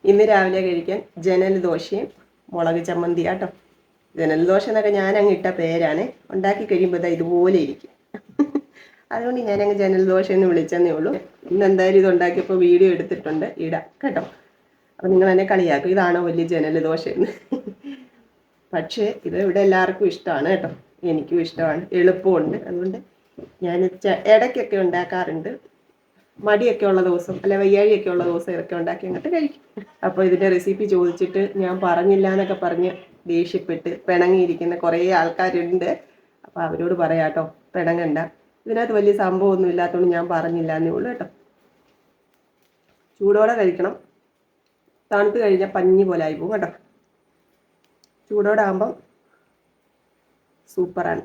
ഇന്ന് രാവിലെ കഴിക്കാൻ ജനൽ ദോശയും മുളക് ചമ്മന്തിയാട്ടോ. ജനൽ ദോശ എന്നൊക്കെ ഞാനങ്ങ് ഇട്ട പേരാണ്. ഉണ്ടാക്കി കഴിയുമ്പോൾ ഇതുപോലെ ഇരിക്കും. അതുകൊണ്ട് ഞാനങ്ങ് ജനൽ ദോശ എന്ന് വിളിച്ചെന്നേ ഉള്ളൂ. ഇന്ന് എന്തായാലും ഇത് ഉണ്ടാക്കിയപ്പോൾ വീഡിയോ എടുത്തിട്ടുണ്ട്, ഇടാം കേട്ടോ. അപ്പം നിങ്ങൾ എന്നെ കളിയാക്കും, ഇതാണോ വലിയ ജനൽ ദോശ എന്ന്. പക്ഷേ ഇത് ഇവിടെ എല്ലാവർക്കും ഇഷ്ടമാണ് കേട്ടോ. എനിക്കും ഇഷ്ടമാണ്, എളുപ്പമുണ്ട്. അതുകൊണ്ട് ഞാൻ ഇടയ്ക്കൊക്കെ ഉണ്ടാക്കാറുണ്ട്. മടിയൊക്കെ ഉള്ള ദിവസം, അല്ലെ വയ്യാഴിയൊക്കെ ഉള്ള ദിവസം ഇതൊക്കെ ഉണ്ടാക്കി അങ്ങോട്ട് കഴിക്കും. അപ്പോൾ ഇതിൻ്റെ റെസിപ്പി ചോദിച്ചിട്ട് ഞാൻ പറഞ്ഞില്ല എന്നൊക്കെ പറഞ്ഞ് ദേഷ്യപ്പെട്ട് പിണങ്ങിയിരിക്കുന്ന കുറേ ആൾക്കാരുണ്ട്. അപ്പോൾ അവരോട് പറയാം കേട്ടോ, പിണങ്ങണ്ട. ഇതിനകത്ത് വലിയ സംഭവമൊന്നും ഇല്ലാത്തതുകൊണ്ട് ഞാൻ പറഞ്ഞില്ല എന്നേ ഉള്ളൂ കേട്ടോ. ചൂടോടെ കഴിക്കണം, തണുത്ത് കഴിഞ്ഞാൽ പഞ്ഞി പോലെ ആയി പോകും കേട്ടോ. ചൂടോടെ ആകുമ്പം സൂപ്പറാണ്.